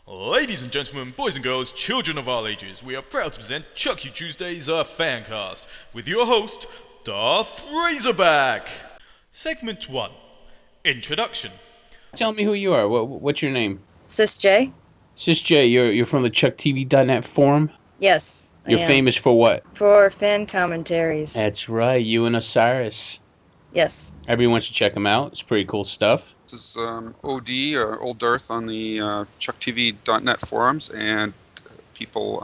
Ladies and gentlemen, boys and girls, children of all ages, we are proud to present Chuck You Tuesdays, a fancast, with your host, Darth Razorback. Segment 1 Introduction. Tell me who you are. What's your name? Sis J? Sis J, you're from the ChuckTV.net forum? Yes, I You're am. famous for what? For fan commentaries. That's right, you and Osiris. Yes. Everyone should check them out. It's pretty cool stuff. This is OD, Old Darth, on the ChuckTV.net forums, and people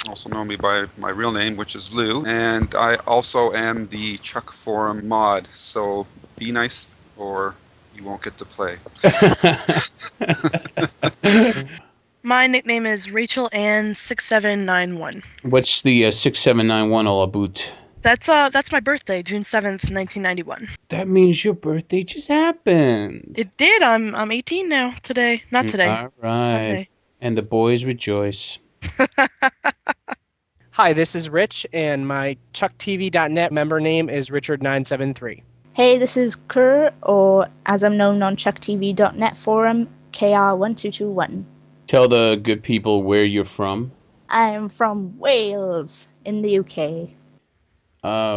also know me by my real name, which is Lou. And I also am the Chuck Forum mod, so be nice or you won't get to play. My nickname is Rachel Ann 6791. What's the 6791 all about? That's my birthday, June 7th, 1991. That means your birthday just happened. It did. I'm 18 now today. Not today. All right. Sunday. And the boys rejoice. Hi, this is Rich, and my ChuckTV.net member name is Richard973. Hey, this is Kerr, or as I'm known on ChuckTV.net forum, KR1221. Tell the good people where you're from. I'm from Wales, in the UK.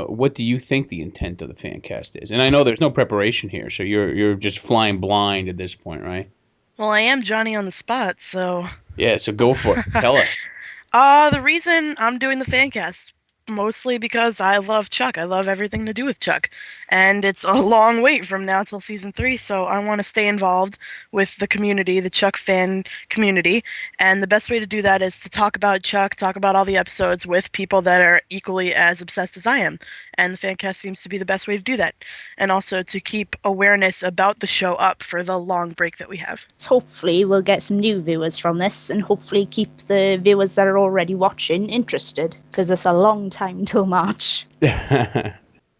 What do you think the intent of the fancast is? And I know there's no preparation here, so you're just flying blind at this point, right? Well, I am Johnny on the spot, so... Yeah, so go for it. Tell us. The reason I'm doing the fancast, mostly because I love Chuck. I love everything to do with Chuck. And it's a long wait from now till season 3, so I want to stay involved with the community, the Chuck fan community. And the best way to do that is to talk about Chuck, talk about all the episodes with people that are equally as obsessed as I am. And the fancast seems to be the best way to do that. And also to keep awareness about the show up for the long break that we have. Hopefully we'll get some new viewers from this, and hopefully keep the viewers that are already watching interested, because it's a long time till March.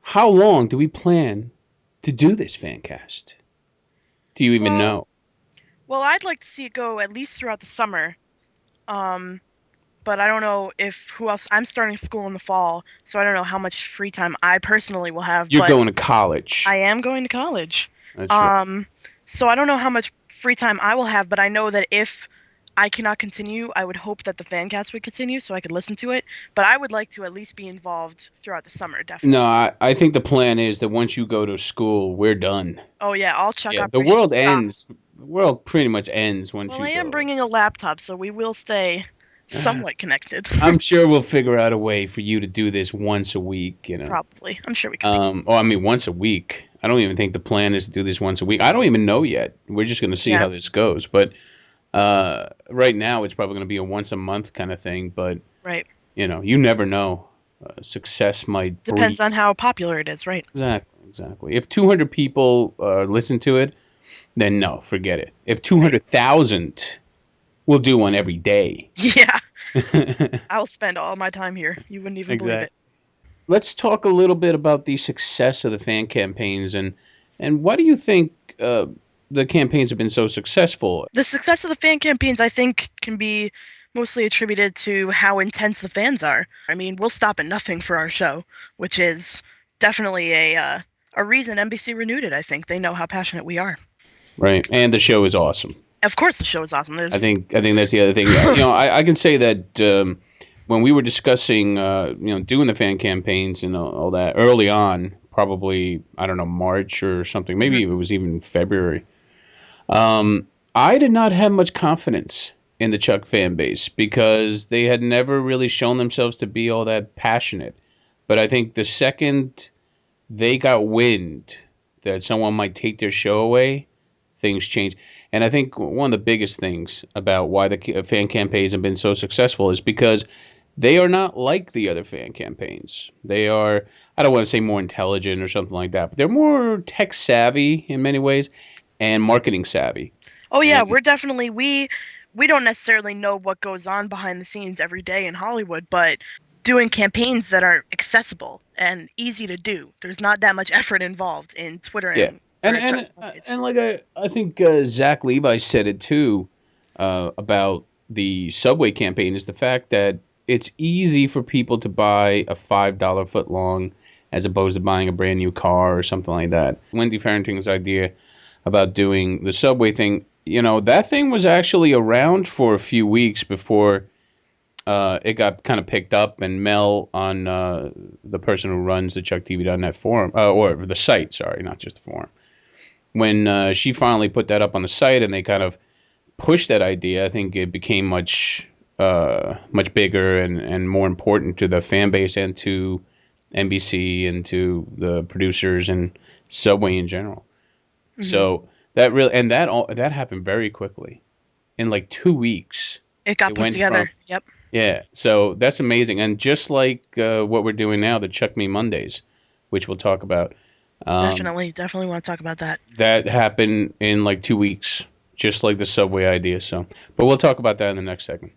How long do we plan to do this fancast? Do you even know? Well, I'd like to see it go at least throughout the summer. But I don't know who else. I'm starting school in the fall, so I don't know how much free time I personally will have. You're but going to college. I am going to college. That's right. So I don't know how much free time I will have, but I know that if I cannot continue, I would hope that the fancast would continue so I could listen to it. But I would like to at least be involved throughout the summer, definitely. No, I think the plan is that once you go to school, we're done. Oh yeah, all Chuck Yeah, the operations world stop. ends. The world pretty much ends once Well, you I go. am bringing a laptop, so we will stay somewhat connected. I'm sure we'll figure out a way for you to do this once a week, Probably. I'm sure we can. Once a week. I don't even think the plan is to do this once a week. I don't even know yet. We're just going to see how this goes. But right now, it's probably going to be a once a month kind of thing. But Right. You never know. Success might Depends on how popular it is, right? Exactly. If 200 people listen to it, then no, forget it. If 200,000, we'll do one every day. Yeah. I'll spend all my time here. You wouldn't even believe it. Let's talk a little bit about the success of the fan campaigns and why do you think the campaigns have been so successful? The success of the fan campaigns, I think, can be mostly attributed to how intense the fans are. I mean, we'll stop at nothing for our show, which is definitely a reason NBC renewed it, I think. They know how passionate we are. Right, and the show is awesome. Of course the show is awesome. I think that's the other thing. I can say that when we were discussing, doing the fan campaigns and all that early on, probably, I don't know, March or something, maybe it was even February, I did not have much confidence in the Chuck fan base because they had never really shown themselves to be all that passionate. But I think the second they got wind that someone might take their show away, things changed. And I think one of the biggest things about why the fan campaigns have been so successful is because they are not like the other fan campaigns. They are, I don't want to say more intelligent or something like that, but they're more tech savvy in many ways and marketing savvy. Oh yeah, we're definitely, we don't necessarily know what goes on behind the scenes every day in Hollywood, but doing campaigns that are accessible and easy to do. There's not that much effort involved in Twitter and And like I think Zach Levi said it too about the Subway campaign is the fact that it's easy for people to buy a $5 foot long as opposed to buying a brand new car or something like that. Wendy Farrington's idea about doing the Subway thing, that thing was actually around for a few weeks before it got kind of picked up, and Mel on the person who runs the ChuckTV.net forum, or the site, sorry, not just the forum. When she finally put that up on the site and they kind of pushed that idea, I think it became much bigger and more important to the fan base and to NBC and to the producers and Subway in general. Mhm. So that really, and that happened very quickly. In like 2 weeks. It got It put went together. from- Yep. Yeah, so that's amazing. And just like what we're doing now, the Chuck Me Mondays, which we'll talk about. Definitely want to talk about that. That happened in like 2 weeks, just like the Subway idea. So, but we'll talk about that in the next segment.